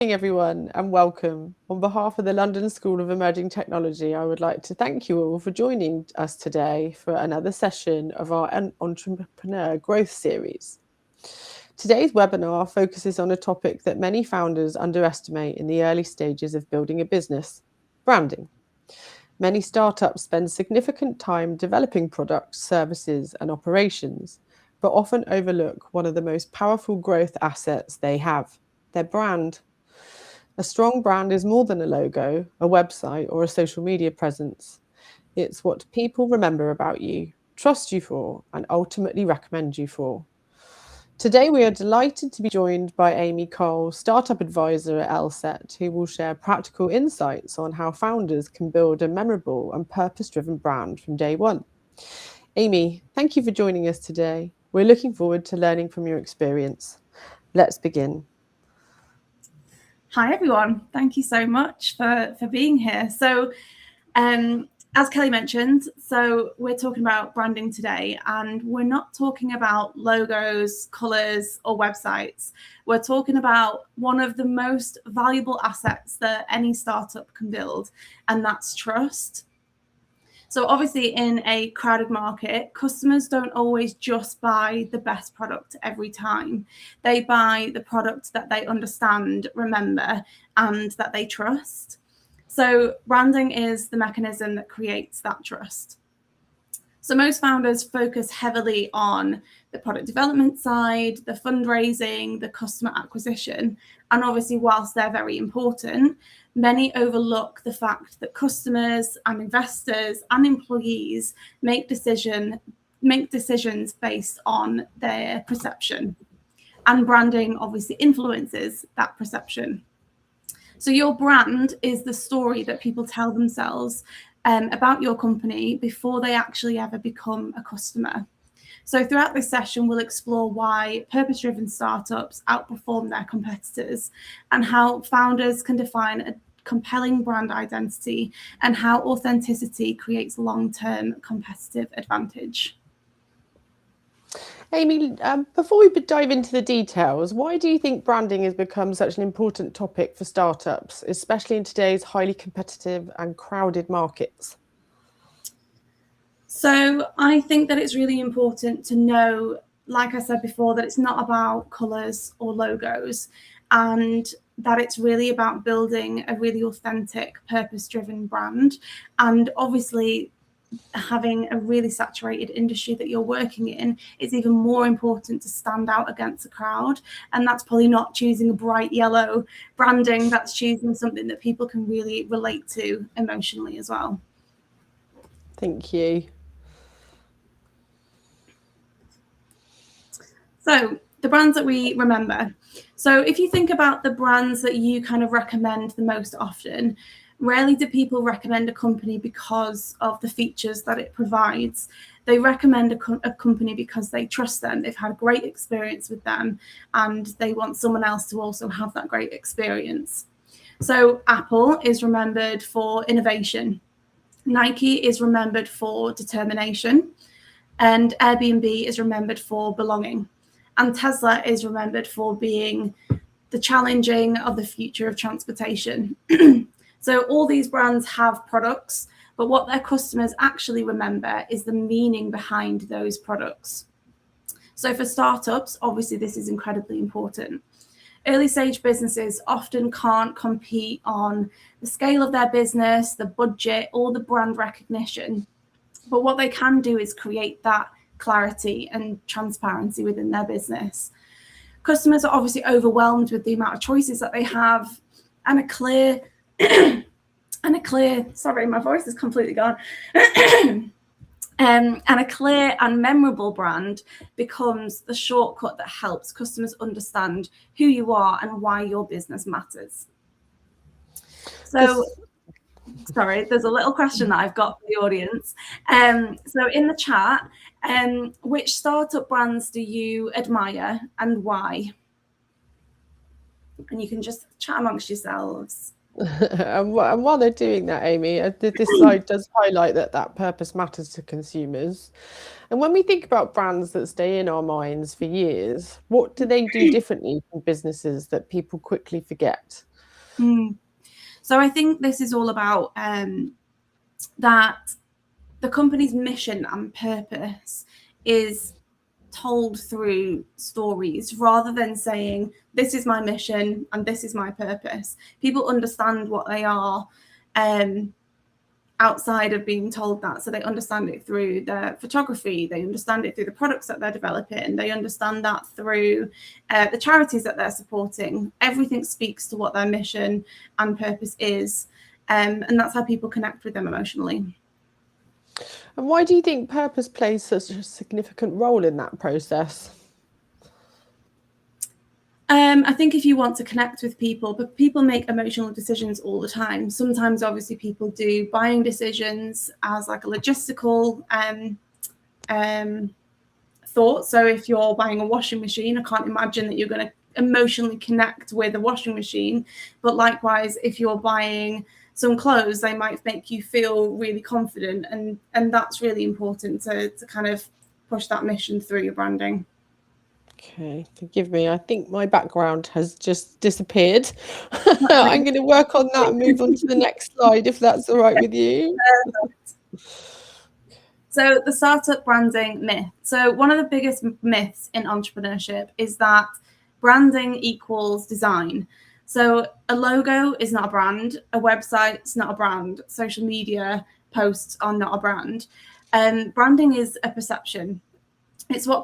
Morning, everyone, and welcome. On behalf of the London School of Emerging Technology, I would like to thank you all for joining us today for another session of our Entrepreneur Growth Series. Today's webinar focuses on a topic that many founders underestimate in the early stages of building a business: branding. Many startups spend significant time developing products, services, and operations, but often overlook one of the most powerful growth assets they have: their brand. A strong brand is more than a logo, a website, or a social media presence. It's what people remember about you, trust you for, and ultimately recommend you for. Today, we are delighted to be joined by Amy Kohl, Startup Advisor at LSET, who will share practical insights on how founders can build a memorable and purpose-driven brand from day one. Amy, thank you for joining us today. We're looking forward to learning from your experience. Let's begin. Hi, everyone. Thank you so much for being here. So, as Kelly mentioned, we're talking about branding today, and we're not talking about logos, colours, or websites. We're talking about one of the most valuable assets that any startup can build, and that's trust. So obviously in a crowded market, customers don't always just buy the best product every time. They buy the product that they understand, remember, and that they trust. So branding is the mechanism that creates that trust. So most founders focus heavily on the product development side, the fundraising, the customer acquisition. And obviously, whilst they're very important, many overlook the fact that customers and investors and employees make decisions based on their perception. And branding obviously influences that perception. So your brand is the story that people tell themselves about your company before they actually ever become a customer. So throughout this session, we'll explore why purpose-driven startups outperform their competitors and how founders can define a compelling brand identity and how authenticity creates long-term competitive advantage. Amy, before we dive into the details, why do you think branding has become such an important topic for startups, especially in today's highly competitive and crowded markets? So I think that it's really important to know, like I said before, that it's not about colours or logos, and that it's really about building a really authentic, purpose-driven brand. And obviously, having a really saturated industry that you're working in, it's even more important to stand out against the crowd. And that's probably not choosing a bright yellow branding, that's choosing something that people can really relate to emotionally as well. Thank you. So the brands that we remember. So if you think about the brands that you kind of recommend the most often, rarely do people recommend a company because of the features that it provides. They recommend a company because they trust them, they've had a great experience with them, and they want someone else to also have that great experience. So Apple is remembered for innovation. Nike is remembered for determination. And Airbnb is remembered for belonging. And Tesla is remembered for being the challenging of the future of transportation. So all these brands have products, but what their customers actually remember is the meaning behind those products. So for startups, obviously this is incredibly important. Early stage businesses often can't compete on the scale of their business, the budget, or the brand recognition. But what they can do is create that clarity and transparency within their business. Customers are obviously overwhelmed with the amount of choices that they have, and a clear, sorry, my voice is completely gone. And a clear and memorable brand becomes the shortcut that helps customers understand who you are and why your business matters. So, sorry, there's a little question that I've got for the audience. So in the chat, which startup brands do you admire and why? And you can just chat amongst yourselves. And while they're doing that, Amy, this slide does highlight that purpose matters to consumers. And when we think about brands that stay in our minds for years, what do they do differently from businesses that people quickly forget? So I think this is all about that the company's mission and purpose is told through stories rather than saying, this is my mission and this is my purpose. People understand what they are outside of being told that. So they understand it through their photography, they understand it through the products that they're developing, they understand that through the charities that they're supporting. Everything speaks to what their mission and purpose is. And that's how people connect with them emotionally. And why do you think purpose plays such a significant role in that process? I think if you want to connect with people, but people make emotional decisions all the time. Sometimes, obviously, people do buying decisions as like a logistical thought. So if you're buying a washing machine, I can't imagine that you're going to emotionally connect with a washing machine. But likewise, if you're buying some clothes, they might make you feel really confident. And that's really important to kind of push that mission through your branding. Okay, forgive me. I think my background has just disappeared. I'm going to work on that and move on to the next slide, if that's all right with you. So the startup branding myth. So one of the biggest myths in entrepreneurship is that branding equals design. So a logo is not a brand, a website's not a brand, social media posts are not a brand. Branding is a perception. It's what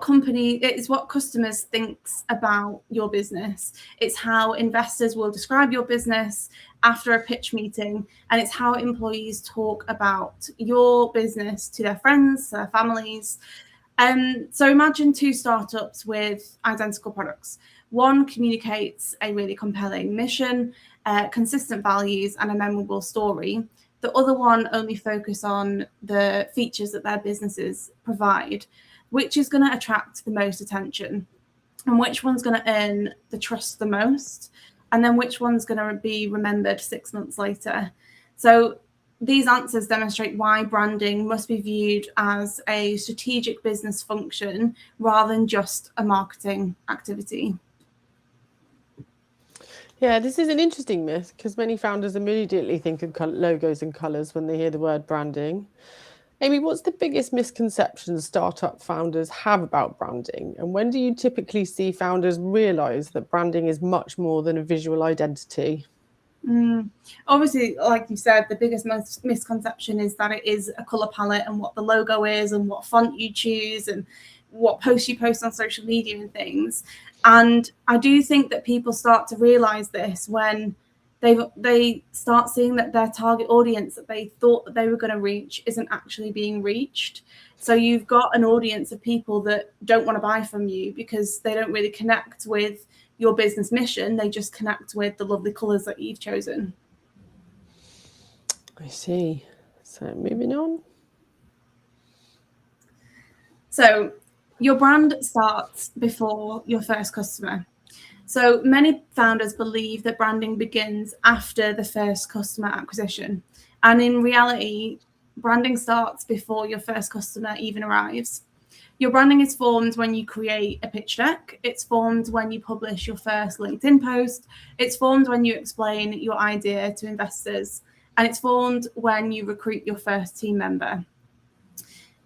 customers thinks about your business. It's how investors will describe your business after a pitch meeting, and it's how employees talk about your business to their friends, to their families. So imagine two startups with identical products. One communicates a really compelling mission, consistent values, and a memorable story. The other one only focus on the features that their businesses provide. Which is going to attract the most attention, and which one's going to earn the trust the most, and then which one's going to be remembered 6 months later. So these answers demonstrate why branding must be viewed as a strategic business function rather than just a marketing activity. Yeah, this is an interesting myth because many founders immediately think of logos and colours when they hear the word branding. Amy, what's the biggest misconception startup founders have about branding? And when do you typically see founders realise that branding is much more than a visual identity? Obviously, like you said, the biggest misconception is that it is a colour palette and what the logo is and what font you choose and what posts you post on social media and things. And I do think that people start to realise this when they start seeing that their target audience that they thought that they were going to reach isn't actually being reached. So you've got an audience of people that don't want to buy from you because they don't really connect with your business mission. They just connect with the lovely colours that you've chosen. I see. So moving on. So your brand starts before your first customer. So many founders believe that branding begins after the first customer acquisition. And in reality, branding starts before your first customer even arrives. Your branding is formed when you create a pitch deck. It's formed when you publish your first LinkedIn post. It's formed when you explain your idea to investors. And it's formed when you recruit your first team member.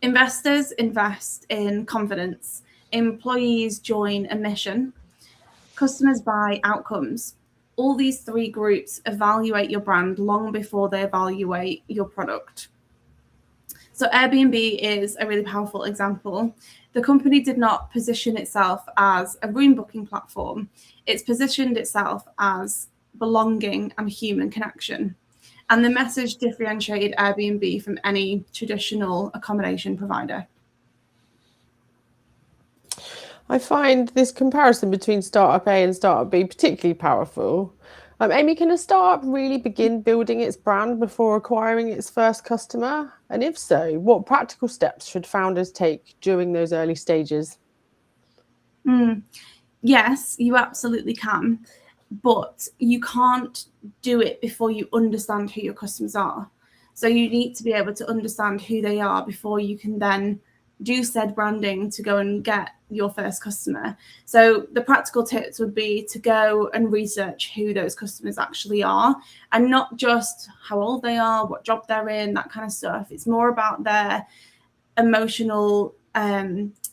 Investors invest in confidence. Employees join a mission. Customers buy outcomes. All these three groups evaluate your brand long before they evaluate your product. So Airbnb is a really powerful example. The company did not position itself as a room booking platform. It's positioned itself as belonging and human connection. And the message differentiated Airbnb from any traditional accommodation provider. I find this comparison between startup A and startup B particularly powerful. Amy, can a startup really begin building its brand before acquiring its first customer? And if so, what practical steps should founders take during those early stages? Yes, you absolutely can, but you can't do it before you understand who your customers are. So you need to be able to understand who they are before you can then do said branding to go and get your first customer. So the practical tips would be to go and research who those customers actually are, and not just how old they are, what job they're in, that kind of stuff. It's more about their emotional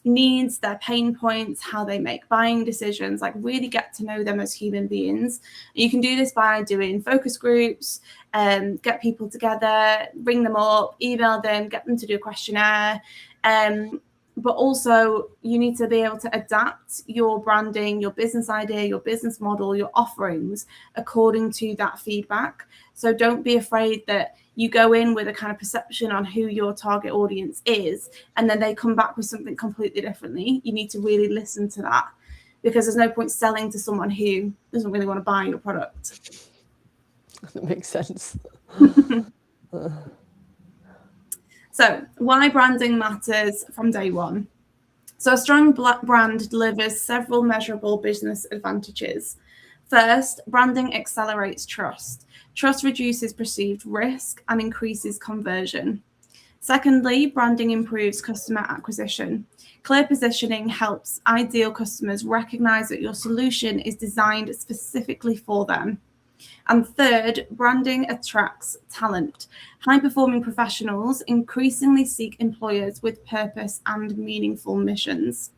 needs, their pain points, how they make buying decisions, like really get to know them as human beings. You can do this by doing focus groups, get people together, ring them up, email them, get them to do a questionnaire. But also you need to be able to adapt your branding, your business idea, your business model, your offerings according to that feedback. So don't be afraid that you go in with a kind of perception on who your target audience is, and then they come back with something completely differently. You need to really listen to that, because there's no point selling to someone who doesn't really want to buy your product. That makes sense. So why branding matters from day one. So a strong brand delivers several measurable business advantages. First, branding accelerates trust. Trust reduces perceived risk and increases conversion. Secondly, branding improves customer acquisition. Clear positioning helps ideal customers recognize that your solution is designed specifically for them. And third, branding attracts talent. High-performing professionals increasingly seek employers with purpose and meaningful missions.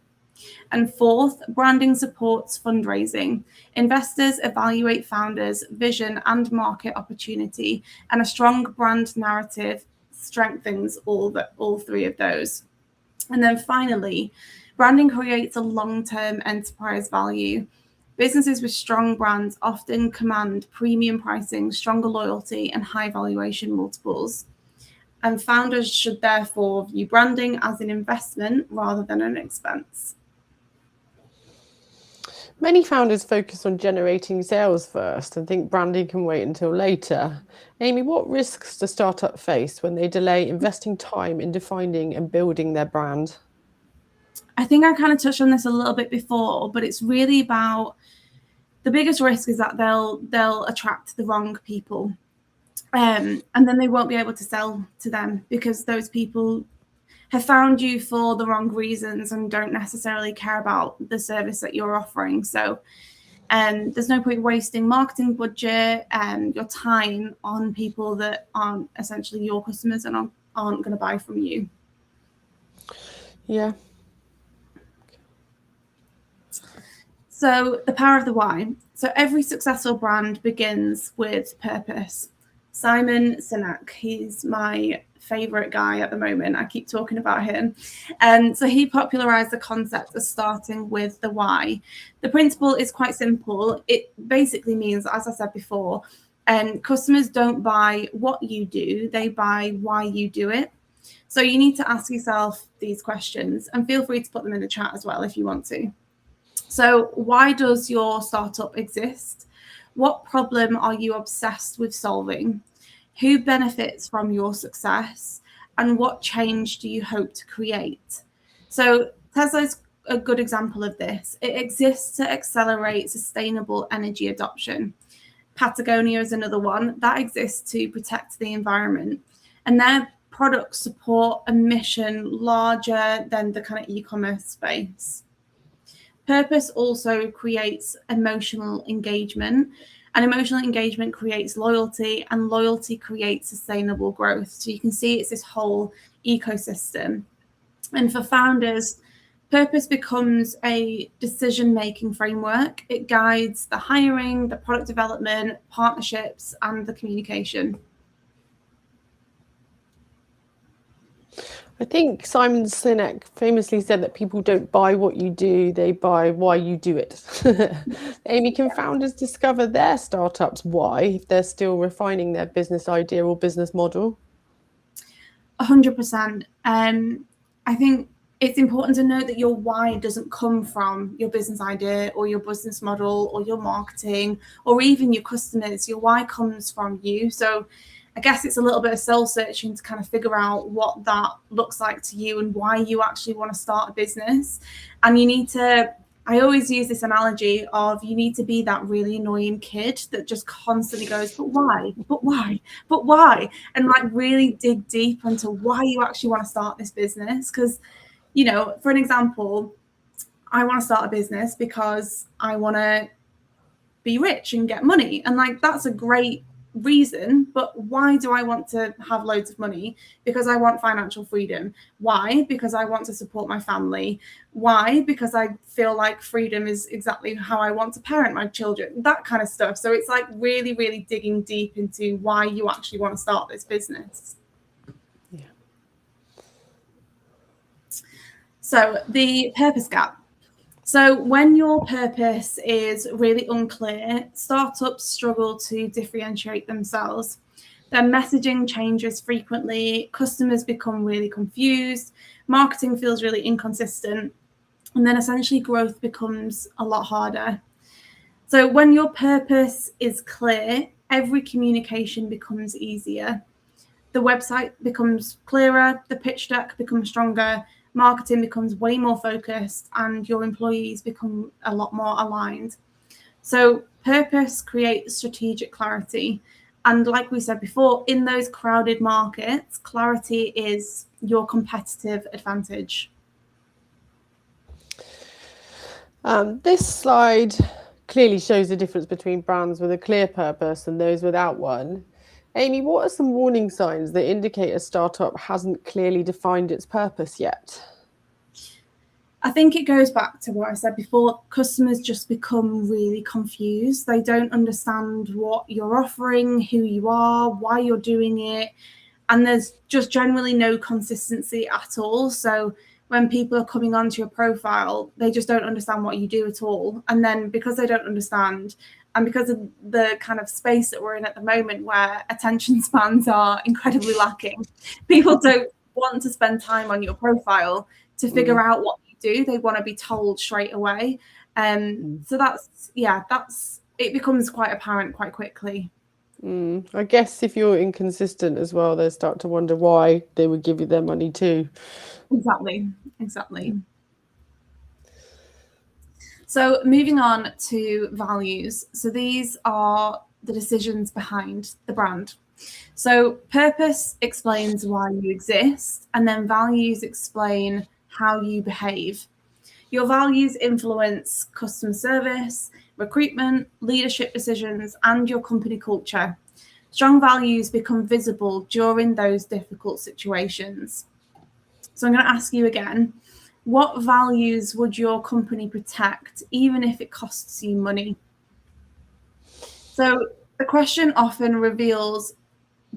And fourth, branding supports fundraising. Investors evaluate founders' vision and market opportunity, and a strong brand narrative strengthens all three of those. And then finally, branding creates a long-term enterprise value. Businesses with strong brands often command premium pricing, stronger loyalty, and high valuation multiples. And founders should therefore view branding as an investment rather than an expense. Many founders focus on generating sales first and think branding can wait until later. Amy, what risks do startups face when they delay investing time in defining and building their brand? I think I kind of touched on this a little bit before, but it's really about the biggest risk is that they'll attract the wrong people, and then they won't be able to sell to them because those people have found you for the wrong reasons and don't necessarily care about the service that you're offering. So there's no point wasting marketing budget and your time on people that aren't essentially your customers and aren't going to buy from you. Yeah. So the power of the why. So every successful brand begins with purpose. Simon Sinek, he's my favorite guy at the moment. I keep talking about him. And so he popularized the concept of starting with the why. The principle is quite simple. It basically means, as I said before, customers don't buy what you do, they buy why you do it. So you need to ask yourself these questions, and feel free to put them in the chat as well if you want to. So why does your startup exist? What problem are you obsessed with solving? Who benefits from your success? And what change do you hope to create? So Tesla's a good example of this. It exists to accelerate sustainable energy adoption. Patagonia is another one that exists to protect the environment. And their products support a mission larger than the kind of e-commerce space. Purpose also creates emotional engagement, and emotional engagement creates loyalty, and loyalty creates sustainable growth. So you can see it's this whole ecosystem. And for founders, purpose becomes a decision-making framework. It guides the hiring, the product development, partnerships, and the communication. I think Simon Sinek famously said that people don't buy what you do, they buy why you do it. Amy, can founders discover their startup's why if they're still refining their business idea or business model? 100%. I think it's important to note that your why doesn't come from your business idea or your business model or your marketing or even your customers. Your why comes from you. So I guess it's a little bit of soul searching to kind of figure out what that looks like to you and why you actually want to start a business. And you need to, I always use this analogy of you need to be that really annoying kid that just constantly goes, but why, but why, but why? And like really dig deep into why you actually want to start this business. Because you know, for an example, I want to start a business because I want to be rich and get money. And like, that's a great reason, but why do I want to have loads of money? Because I want financial freedom. Why? Because I want to support my family. Why? Because I feel like freedom is exactly how I want to parent my children, that kind of stuff. So it's like really, really digging deep into why you actually want to start this business. Yeah. So the purpose gap. So when your purpose is really unclear, startups struggle to differentiate themselves. Their messaging changes frequently, customers become really confused, marketing feels really inconsistent, and then essentially growth becomes a lot harder. So when your purpose is clear, every communication becomes easier. The website becomes clearer, the pitch deck becomes stronger, marketing becomes way more focused, and your employees become a lot more aligned. So purpose creates strategic clarity. And like we said before, in those crowded markets, clarity is your competitive advantage. This slide clearly shows the difference between brands with a clear purpose and those without one. Amy, what are some warning signs that indicate a startup hasn't clearly defined its purpose yet? I think it goes back to what I said before. Customers just become really confused. They don't understand what you're offering, who you are, why you're doing it. And there's just generally no consistency at all. So when people are coming onto your profile, they just don't understand what you do at all. And then because they don't understand, and because of the kind of space that we're in at the moment where attention spans are incredibly lacking, people don't want to spend time on your profile to figure out what you do. They want to be told straight away. So that's it becomes quite apparent quite quickly. I guess if you're inconsistent as well, they start to wonder why they would give you their money too. Exactly. So moving on to values. So these are the decisions behind the brand. So purpose explains why you exist, and then values explain how you behave. Your values influence customer service, recruitment, leadership decisions, and your company culture. Strong values become visible during those difficult situations. So I'm going to ask you again, what values would your company protect, even if it costs you money? So the question often reveals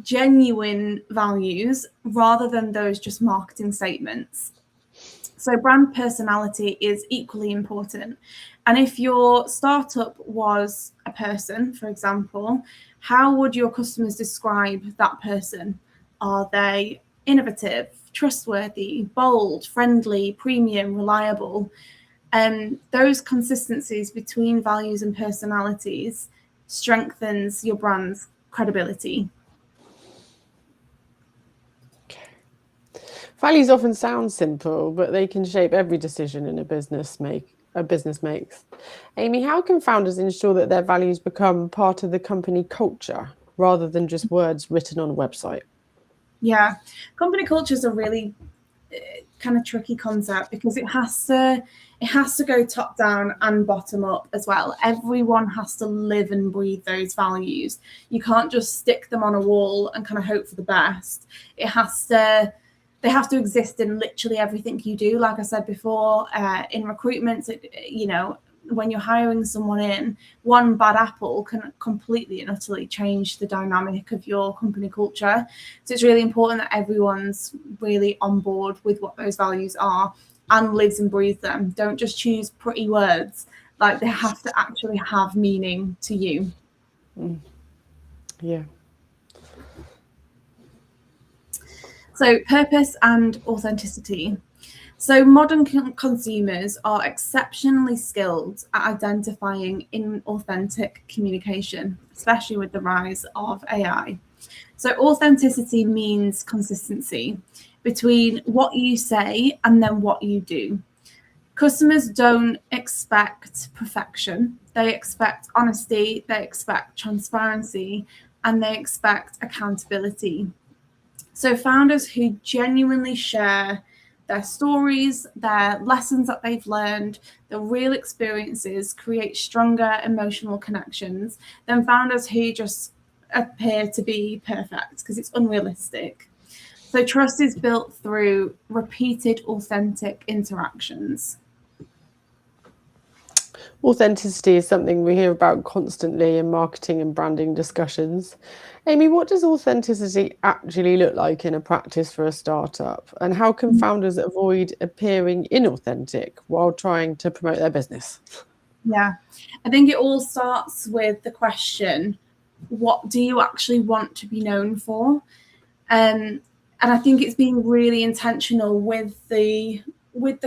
genuine values rather than those just marketing statements. So brand personality is equally important. And if your startup was a person, for example, how would your customers describe that person? Are they innovative, trustworthy, bold, friendly, premium, reliable? Those consistencies between values and personalities strengthens your brand's credibility. Values often sound simple, but they can shape every decision in a business makes. Amy, how can founders ensure that their values become part of the company culture rather than just words written on a website? Yeah, company culture is a really kind of tricky concept because it has to go top down and bottom up as well. Everyone has to live and breathe those values. You can't just stick them on a wall and kind of hope for the best. They have to exist in literally everything you do. Like I said before, in recruitment, when you're hiring someone in, one bad apple can completely and utterly change the dynamic of your company culture. So it's really important that everyone's really on board with what those values are and lives and breathes them. Don't just choose pretty words. Like, they have to actually have meaning to you. Yeah. So purpose and authenticity. So modern consumers are exceptionally skilled at identifying inauthentic communication, especially with the rise of AI. So authenticity means consistency between what you say and then what you do. Customers don't expect perfection. They expect honesty, they expect transparency, and they expect accountability. So founders who genuinely share their stories, their lessons that they've learned, the real experiences create stronger emotional connections than founders who just appear to be perfect, because it's unrealistic. So trust is built through repeated, authentic interactions. Authenticity is something we hear about constantly in marketing and branding discussions. Amy, what does authenticity actually look like in a practice for a startup? And how can founders avoid appearing inauthentic while trying to promote their business? Yeah, I think it all starts with the question, what do you actually want to be known for? And I think it's being really intentional with the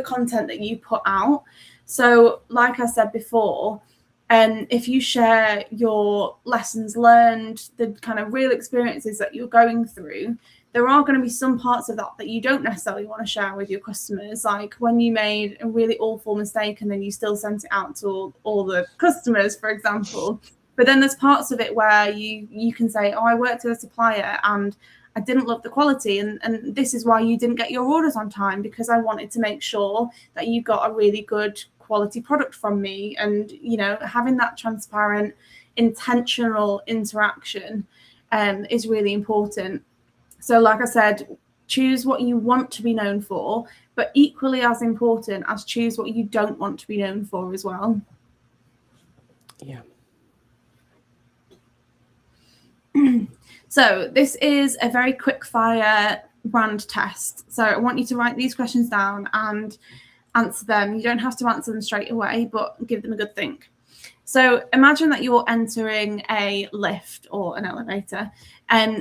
content that you put out. So, like I said before, if you share your lessons learned, the kind of real experiences that you're going through, there are going to be some parts of that you don't necessarily want to share with your customers, like when you made a really awful mistake and then you still sent it out to all the customers, for example. But then there's parts of it where you can say, oh, I worked with a supplier and I didn't love the quality, and this is why you didn't get your orders on time, because I wanted to make sure that you got a really good quality product from me. And, you know, having that transparent, intentional interaction is really important. So, like I said, choose what you want to be known for, but equally as important as choose what you don't want to be known for as well. Yeah. So this is a very quick fire brand test. So I want you to write these questions down and answer them. You don't have to answer them straight away, but give them a good think. So imagine that you're entering a lift or an elevator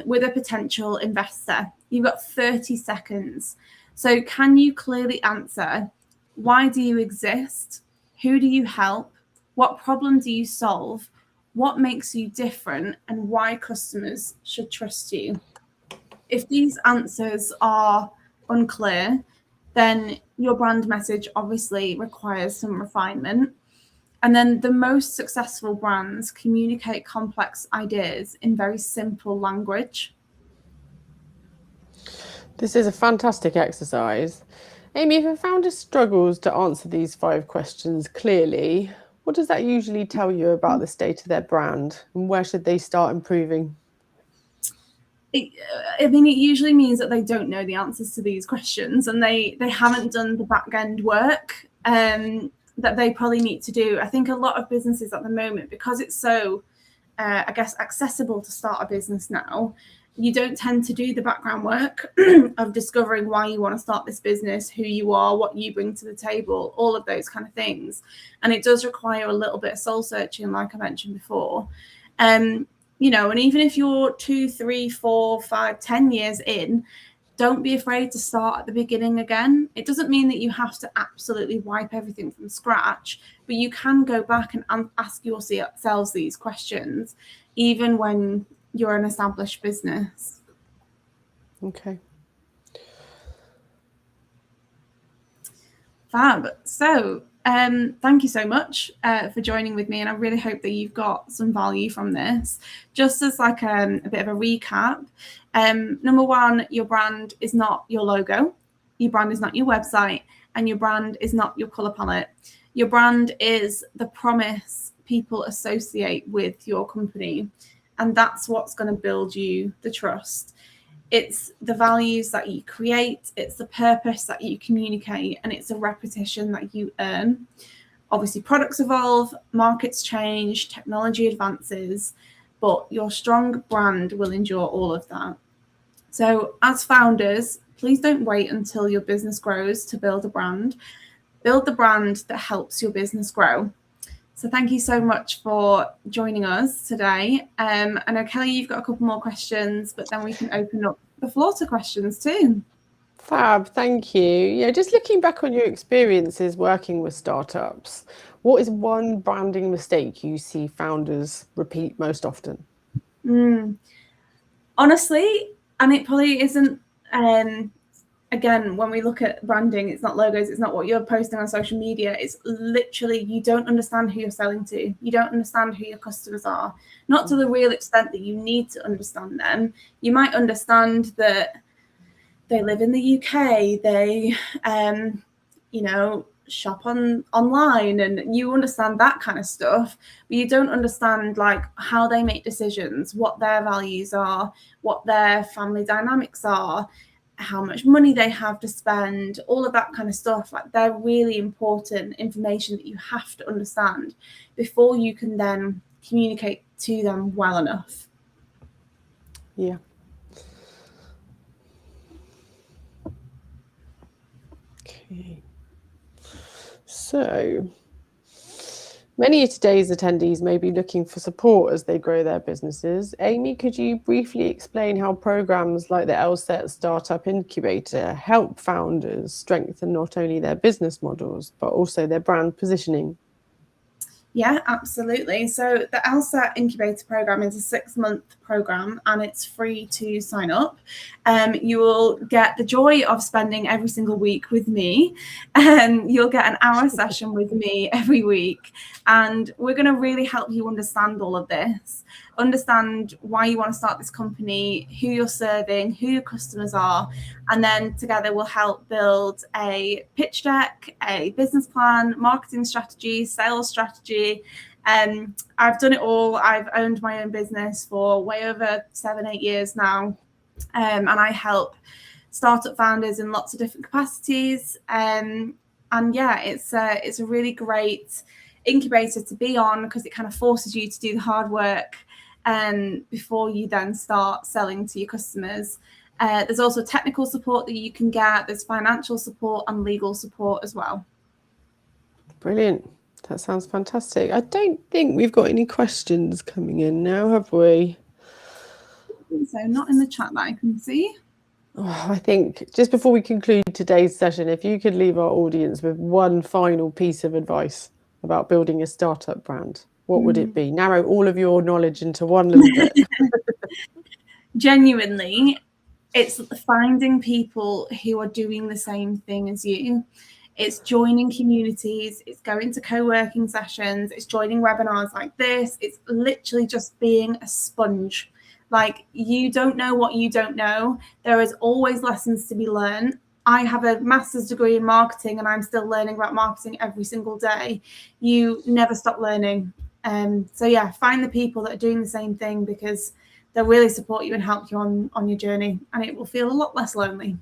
with a potential investor. You've got 30 seconds. So can you clearly answer, why do you exist? Who do you help? What problem do you solve? What makes you different, and why customers should trust you? If these answers are unclear, then your brand message obviously requires some refinement. And then the most successful brands communicate complex ideas in very simple language. This is a fantastic exercise. Amy, if a founder struggles to answer these 5 questions clearly, what does that usually tell you about the state of their brand, and where should they start improving? It usually means that they don't know the answers to these questions, and they haven't done the back end work that they probably need to do. I think a lot of businesses at the moment, because it's so, I guess, accessible to start a business now, you don't tend to do the background work of discovering why you want to start this business, who you are, what you bring to the table, all of those kind of things. And it does require a little bit of soul searching, like I mentioned before. You know, and even if you're 2, 3, 4, 5, 10 years in, don't be afraid to start at the beginning again. It doesn't mean that you have to absolutely wipe everything from scratch, but you can go back and ask yourselves these questions, even when you're an established business. Okay. Fab. So thank you so much for joining with me, and I really hope that you've got some value from this. Just as like a bit of a recap, number 1, your brand is not your logo, your brand is not your website, and your brand is not your color palette. Your brand is the promise people associate with your company, and that's what's going to build you the trust. It's the values that you create, it's the purpose that you communicate, and it's a repetition that you earn. Obviously, products evolve, markets change, technology advances, but your strong brand will endure all of that. So as founders, please don't wait until your business grows to build a brand. Build the brand that helps your business grow. So thank you so much for joining us today. I know, Kelly, you've got a couple more questions, but then we can open up the floor to questions too. Fab, thank you. Yeah, just looking back on your experiences working with startups, what is one branding mistake you see founders repeat most often? Honestly, and it probably isn't, again, when we look at branding, it's not logos, it's not what you're posting on social media. It's literally, you don't understand who you're selling to. You don't understand who your customers are, not to the real extent that you need to understand them. You might understand that, they live in the UK, they, shop online, and you understand that kind of stuff, but you don't understand like how they make decisions, what their values are, what their family dynamics are, how much money they have to spend, all of that kind of stuff. Like, they're really important information that you have to understand before you can then communicate to them well enough. Yeah. Okay. So, many of today's attendees may be looking for support as they grow their businesses. Amy, could you briefly explain how programs like the LSET Startup Incubator help founders strengthen not only their business models, but also their brand positioning? Yeah, absolutely. So the LSET Incubator Program is a 6-month program, and it's free to sign up. You will get the joy of spending every single week with me. You'll get an hour session with me every week, and we're going to really help you understand all of this, understand why you want to start this company, who you're serving, who your customers are, and then together we'll help build a pitch deck, a business plan, marketing strategy, sales strategy. I've done it all. I've owned my own business for way over 7-8 years now, and I help startup founders in lots of different capacities. And yeah, it's a really great incubator to be on, because it kind of forces you to do the hard work before you then start selling to your customers. There's also technical support that you can get. There's financial support and legal support as well. Brilliant. That sounds fantastic. I don't think we've got any questions coming in now, have we? So not in the chat that I can see. Oh, I think just before we conclude today's session, if you could leave our audience with one final piece of advice about building a startup brand, what would it be? Narrow all of your knowledge into one little bit. Genuinely, it's finding people who are doing the same thing as you. It's joining communities, it's going to co-working sessions, it's joining webinars like this. It's literally just being a sponge. Like, you don't know what you don't know. There is always lessons to be learned. I have a master's degree in marketing, and I'm still learning about marketing every single day. You never stop learning. So yeah, find the people that are doing the same thing, because they'll really support you and help you on your journey, and it will feel a lot less lonely.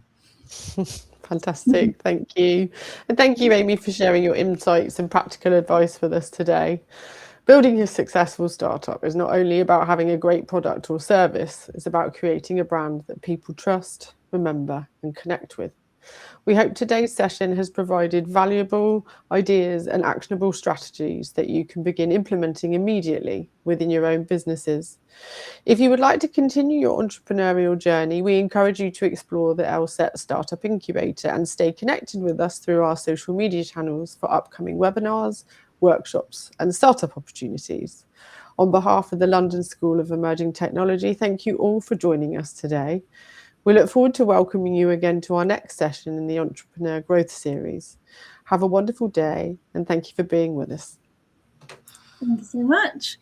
Fantastic. Thank you. And thank you, Amy, for sharing your insights and practical advice with us today. Building a successful startup is not only about having a great product or service, it's about creating a brand that people trust, remember, and connect with. We hope today's session has provided valuable ideas and actionable strategies that you can begin implementing immediately within your own businesses. If you would like to continue your entrepreneurial journey, we encourage you to explore the LSET Startup Incubator and stay connected with us through our social media channels for upcoming webinars, workshops, and startup opportunities. On behalf of the London School of Emerging Technology, thank you all for joining us today. We look forward to welcoming you again to our next session in the Entrepreneur Growth Series. Have a wonderful day, and thank you for being with us. Thank you so much.